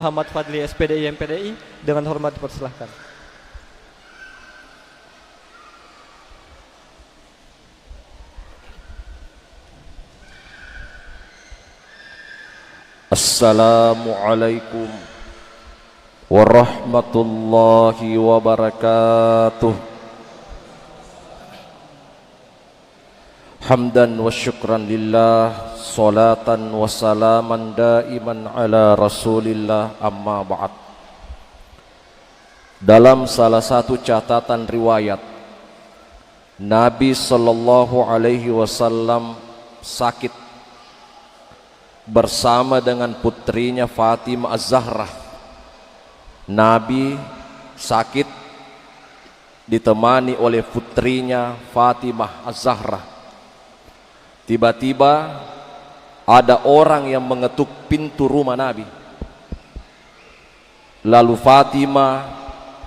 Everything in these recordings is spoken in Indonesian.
Muhammad Fadli SPDI MPDI dengan hormat dipersilahkan. Assalamualaikum warahmatullahi wabarakatuh. Hamdan wa syukran lillah, salatan wa salaman daiman ala rasulillah, amma ba'd. Dalam salah satu catatan riwayat, Nabi sallallahu alaihi wasallam sakit bersama dengan putrinya Fatimah Az-Zahrah. Nabi sakit ditemani oleh putrinya Fatimah Az-Zahrah. Tiba-tiba ada orang yang mengetuk pintu rumah Nabi. Lalu Fatimah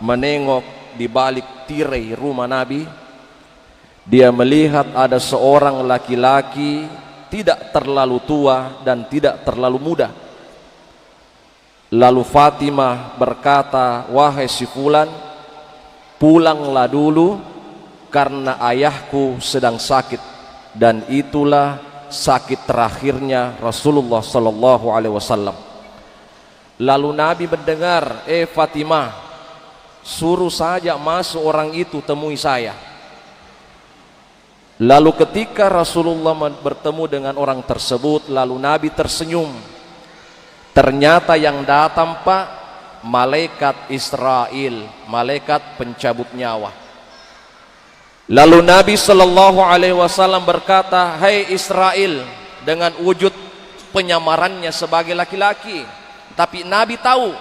menengok di balik tirai rumah Nabi. Dia melihat ada seorang laki-laki tidak terlalu tua dan tidak terlalu muda. Lalu Fatimah berkata, "Wahai si fulan, pulanglah dulu karena ayahku sedang sakit." Dan itulah sakit terakhirnya Rasulullah sallallahu alaihi wasallam. Lalu Nabi mendengar, Fatimah, suruh saja masuk orang itu, temui saya." Lalu ketika Rasulullah bertemu dengan orang tersebut, lalu Nabi tersenyum. Ternyata yang datang, Pak, malaikat Israel, malaikat pencabut nyawa. Lalu Nabi sallallahu alaihi wasallam berkata, "Hai Israel," dengan wujud penyamarannya sebagai laki-laki, tapi Nabi tahu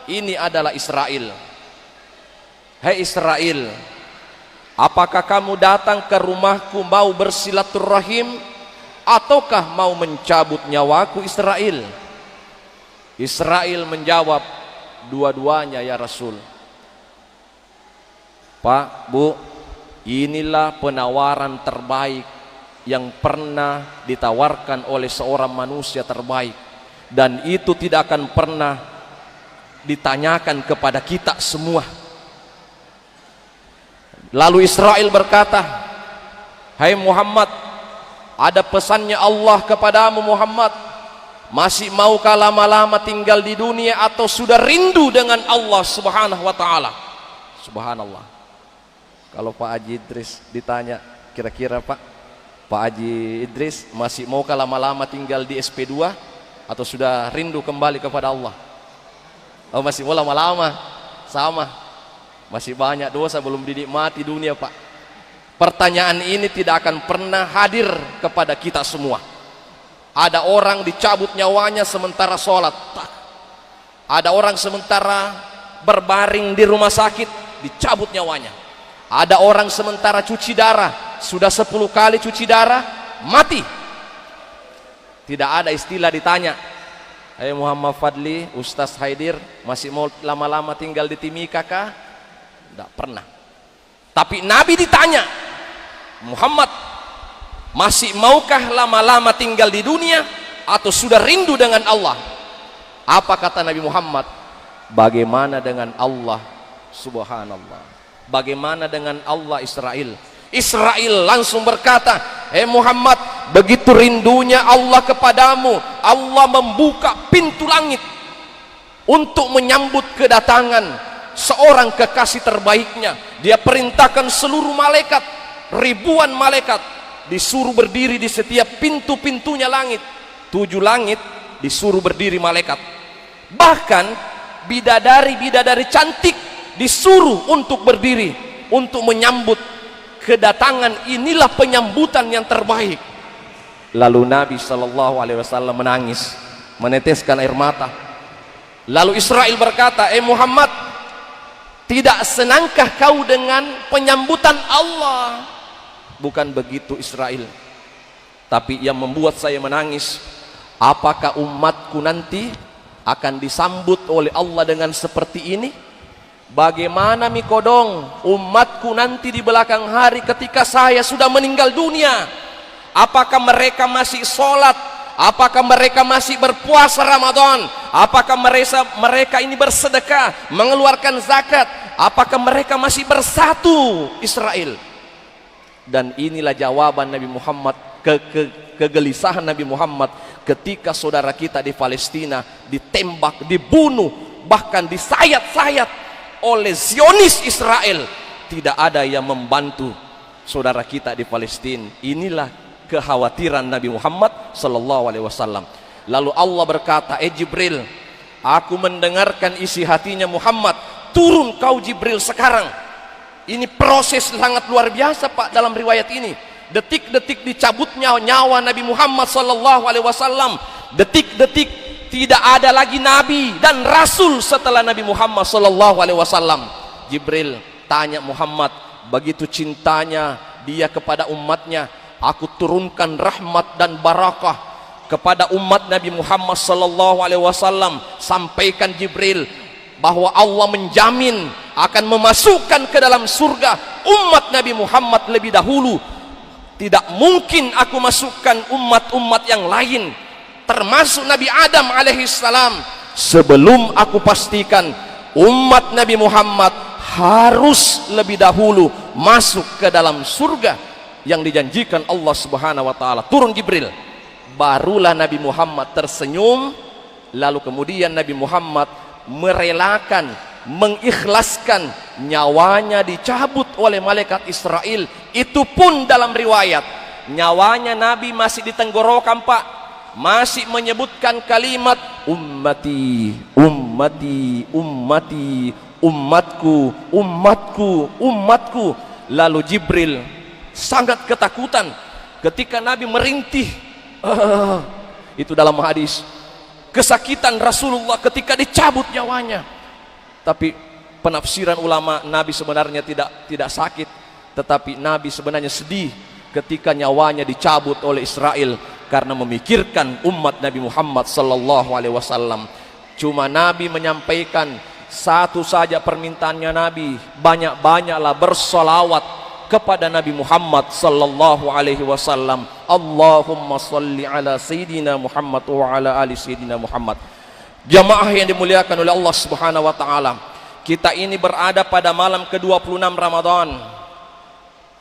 ini adalah Israel. "Hai Israel, apakah kamu datang ke rumahku mau bersilaturahim ataukah mau mencabut nyawaku Israel?" Israel menjawab, "Dua-duanya ya Rasul." "Pak, Bu, inilah penawaran terbaik yang pernah ditawarkan oleh seorang manusia terbaik, dan itu tidak akan pernah ditanyakan kepada kita semua." Lalu Israel berkata, "Hai Muhammad, ada pesannya Allah kepadamu Muhammad. Masih maukah lama-lama tinggal di dunia atau sudah rindu dengan Allah subhanahu wa ta'ala?" Subhanallah. Kalau Pak Haji Idris ditanya, kira-kira Pak Haji Idris masih maukah lama-lama tinggal di SP2 atau sudah rindu kembali kepada Allah? Oh, masih mau lama-lama, sama. Masih banyak dosa belum dinikmati dunia, Pak. Pertanyaan ini tidak akan pernah hadir kepada kita semua. Ada orang dicabut nyawanya sementara sholat. Ada orang sementara berbaring di rumah sakit, dicabut nyawanya. Ada orang sementara cuci darah, sudah 10 kali cuci darah, mati. Tidak ada istilah ditanya, "Hai Muhammad Fadli, Ustaz Haidir, masih mau lama-lama tinggal di Timika kah?" Tidak pernah. Tapi Nabi ditanya, "Muhammad, masih maukah lama-lama tinggal di dunia atau sudah rindu dengan Allah?" Apa kata Nabi Muhammad? "Bagaimana dengan Allah?" Subhanallah. Bagaimana dengan Allah Israel? Israel langsung berkata, Muhammad, begitu rindunya Allah kepadamu, Allah membuka pintu langit untuk menyambut kedatangan seorang kekasih terbaiknya. Dia perintahkan seluruh malaikat, ribuan malaikat, disuruh berdiri di setiap pintu-pintunya langit. 7 langit disuruh berdiri malaikat. Bahkan bidadari-bidadari cantik disuruh untuk berdiri untuk menyambut kedatangan. Inilah penyambutan yang terbaik. Lalu Nabi sallallahu alaihi wasallam menangis, meneteskan air mata. Lalu Israel berkata, Muhammad, tidak senangkah kau dengan penyambutan Allah?" Bukan begitu Israel, tapi yang membuat saya menangis, apakah umatku nanti akan disambut oleh Allah dengan seperti ini? Bagaimana mikodong umatku nanti di belakang hari ketika saya sudah meninggal dunia? Apakah mereka masih sholat Apakah mereka masih berpuasa Ramadan? Apakah mereka ini bersedekah, mengeluarkan zakat? Apakah mereka masih bersatu Israel? Dan inilah jawaban Nabi Muhammad, kegelisahan Nabi Muhammad ketika saudara kita di Palestina ditembak, dibunuh, bahkan disayat-sayat oleh Zionis Israel. Tidak ada yang membantu saudara kita di Palestina. Inilah kekhawatiran Nabi Muhammad sallallahu alaihi wasallam. Lalu Allah berkata, Jibril, aku mendengarkan isi hatinya Muhammad. Turun kau Jibril sekarang. Ini proses sangat luar biasa Pak dalam riwayat ini. Detik-detik dicabutnya nyawa Nabi Muhammad sallallahu alaihi wasallam. Detik-detik tidak ada lagi nabi dan rasul setelah Nabi Muhammad sallallahu alaihi wasallam. Jibril tanya Muhammad, begitu cintanya dia kepada umatnya, aku turunkan rahmat dan barakah kepada umat Nabi Muhammad sallallahu alaihi wasallam. Sampaikan Jibril bahwa Allah menjamin akan memasukkan ke dalam surga umat Nabi Muhammad lebih dahulu. Tidak mungkin aku masukkan umat-umat yang lain, termasuk Nabi Adam alaihissalam, sebelum aku pastikan umat Nabi Muhammad harus lebih dahulu masuk ke dalam surga yang dijanjikan Allah Subhanahu wa taala. Turun Jibril, barulah Nabi Muhammad tersenyum. Lalu kemudian Nabi Muhammad merelakan, mengikhlaskan nyawanya dicabut oleh malaikat Israel. Itu pun dalam riwayat nyawanya Nabi masih di tenggorokan Pak, masih menyebutkan kalimat ummati, ummati, ummati, umatku, umatku, umatku. Lalu Jibril sangat ketakutan ketika Nabi merintih. Itu dalam hadis, kesakitan Rasulullah ketika dicabut nyawanya. Tapi penafsiran ulama, Nabi sebenarnya tidak sakit, tetapi Nabi sebenarnya sedih ketika nyawanya dicabut oleh Israel karena memikirkan umat Nabi Muhammad sallallahu alaihi wasallam. Cuma Nabi menyampaikan satu saja permintaannya Nabi, banyak-banyaklah bersolawat kepada Nabi Muhammad sallallahu alaihi wasallam. Allahumma salli ala sayyidina Muhammad wa ala ali sayyidina Muhammad. Jamaah yang dimuliakan oleh Allah Subhanahu wa taala, kita ini berada pada malam ke-26 Ramadan.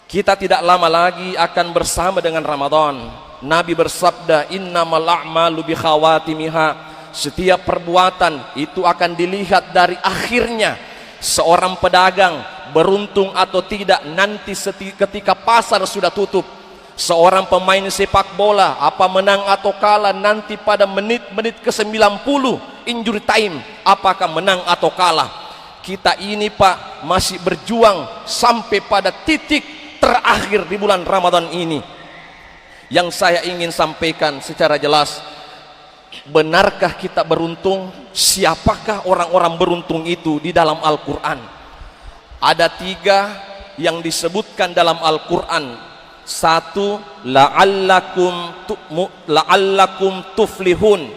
Kita tidak lama lagi akan bersama dengan Ramadan. Nabi bersabda, innamal a'malu bi khawatimiha. Setiap perbuatan itu akan dilihat dari akhirnya. Seorang pedagang beruntung atau tidak nanti ketika pasar sudah tutup. Seorang pemain sepak bola, apa menang atau kalah nanti pada menit-menit ke-90 injury time, apakah menang atau kalah. Kita ini Pak masih berjuang sampai pada titik terakhir di bulan Ramadan ini. Yang saya ingin sampaikan secara jelas, benarkah kita beruntung? Siapakah orang-orang beruntung itu di dalam Al-Quran? Ada 3 yang disebutkan dalam Al-Quran. 1, la'allakum tuflihun.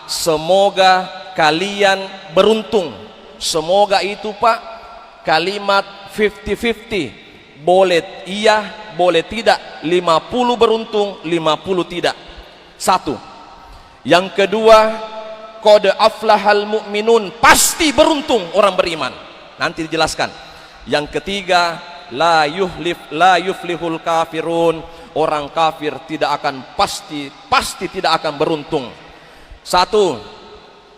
Semoga kalian beruntung. Semoga itu Pak kalimat 50-50, boleh iya boleh tidak, 50 beruntung 50 tidak. 1. Yang kedua, qad aflahal mu'minun, pasti beruntung orang beriman. Nanti dijelaskan. Yang ketiga, la yuflihul kafirun, orang kafir tidak akan pasti tidak akan beruntung. 1.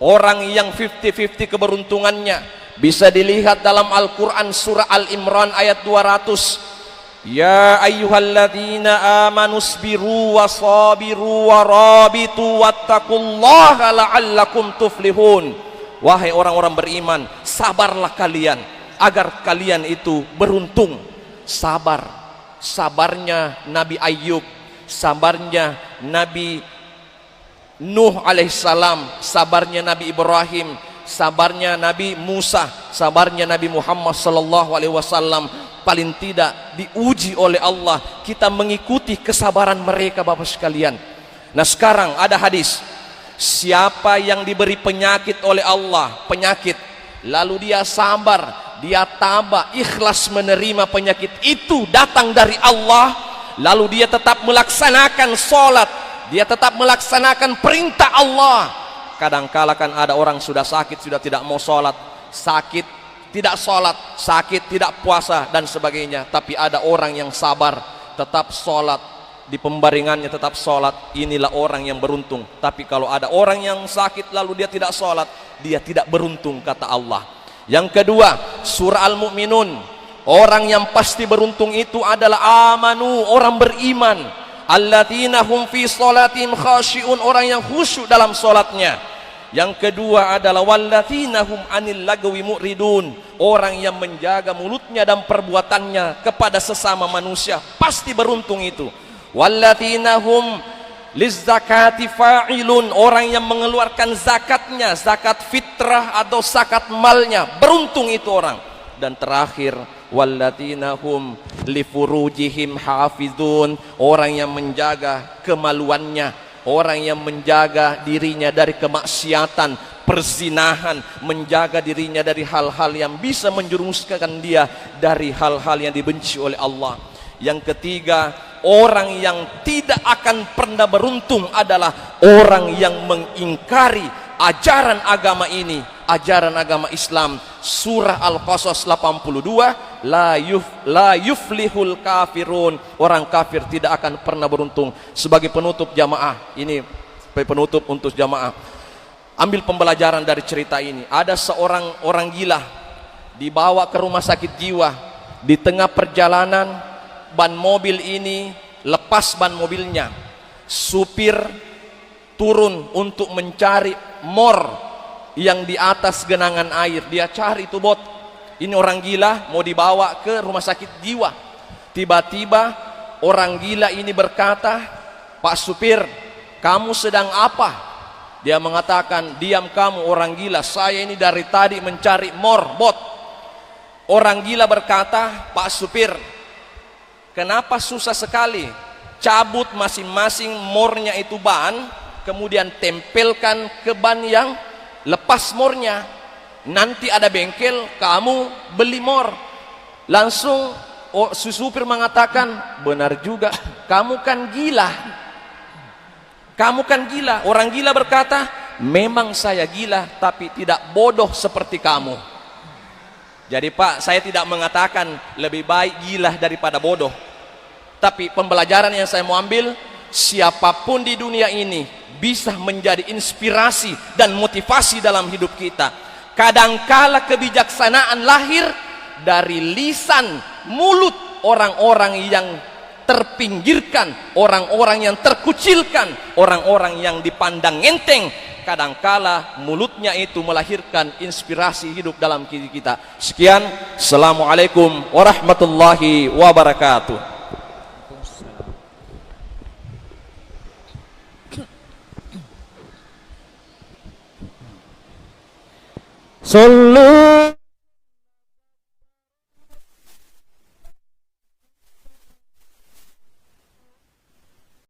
Orang yang 50-50 keberuntungannya bisa dilihat dalam Al-Quran surah Al-Imran ayat 200. Ya ayyuhalladzina amanu sabiru wa sabiru wa rabitu wattaqullaha la'allakum tuflihun. Wahai orang-orang beriman, sabarlah kalian agar kalian itu beruntung. Sabarnya Nabi Ayub, sabarnya Nabi Nuh alaihissalam, sabarnya Nabi Ibrahim, sabarnya Nabi Musa, sabarnya Nabi Muhammad sallallahu alaihi wasallam, paling tidak diuji oleh Allah. Kita mengikuti kesabaran mereka Bapak sekalian. Nah sekarang ada hadis, siapa yang diberi penyakit oleh Allah, penyakit, lalu dia sabar, dia tabah, ikhlas menerima penyakit itu datang dari Allah, lalu dia tetap melaksanakan sholat, dia tetap melaksanakan perintah Allah. Kadangkala kan ada orang sudah sakit, sudah tidak mau sholat, sakit tidak sholat, sakit tidak puasa dan sebagainya, tapi ada orang yang sabar, tetap sholat, di pembaringannya tetap sholat. Inilah orang yang beruntung. Tapi kalau ada orang yang sakit lalu dia tidak sholat, dia tidak beruntung, kata Allah. Yang kedua, surah Al-Mu'minun, orang yang pasti beruntung itu adalah amanu, orang beriman, alladzina hum fi sholatihim khashi'un, orang yang khusyuk dalam sholatnya. Yang kedua adalah walladzina hum anil lagwi mu'ridun, orang yang menjaga mulutnya dan perbuatannya kepada sesama manusia, pasti beruntung itu. Walladzina hum lizzakati fa'ilun, orang yang mengeluarkan zakatnya, zakat fitrah atau zakat malnya, beruntung itu orang. Dan terakhir, walladzina hum lifurujihim hafizun, orang yang menjaga kemaluannya, orang yang menjaga dirinya dari kemaksiatan, perzinahan, menjaga dirinya dari hal-hal yang bisa menjerumuskan dia dari hal-hal yang dibenci oleh Allah. Yang ketiga, orang yang tidak akan pernah beruntung adalah orang yang mengingkari ajaran agama ini, ajaran agama Islam. Surah Al-Qasas 82, la yuflihul kafirun, orang kafir tidak akan pernah beruntung. Sebagai penutup jamaah, ini penutup untuk jamaah, ambil pembelajaran dari cerita ini. Ada seorang orang gila dibawa ke rumah sakit jiwa. Di tengah perjalanan, ban mobil ini lepas ban mobilnya. Supir turun untuk mencari mor yang di atas genangan air. Dia cari itu bot. Ini orang gila mau dibawa ke rumah sakit jiwa. Tiba-tiba orang gila ini berkata, "Pak supir, kamu sedang apa?" Dia mengatakan, "Diam kamu orang gila, saya ini dari tadi mencari mor bot." Orang gila berkata, "Pak supir, kenapa susah sekali? Cabut masing-masing mornya itu ban, kemudian tempelkan ke ban yang lepas mornya. Nanti ada bengkel, kamu beli mor." Langsung si supir mengatakan, "Benar juga, kamu kan gila. Kamu kan gila." Orang gila berkata, "Memang saya gila, tapi tidak bodoh seperti kamu." Jadi Pak, saya tidak mengatakan lebih baik gila daripada bodoh. Tapi pembelajaran yang saya mau ambil, siapapun di dunia ini bisa menjadi inspirasi dan motivasi dalam hidup kita. Kadangkala kebijaksanaan lahir dari lisan, mulut orang-orang yang terpinggirkan, orang-orang yang terkucilkan, orang-orang yang dipandang enteng. Kadangkala mulutnya itu melahirkan inspirasi hidup dalam diri kita. Sekian, assalamualaikum warahmatullahi wabarakatuh. Sallu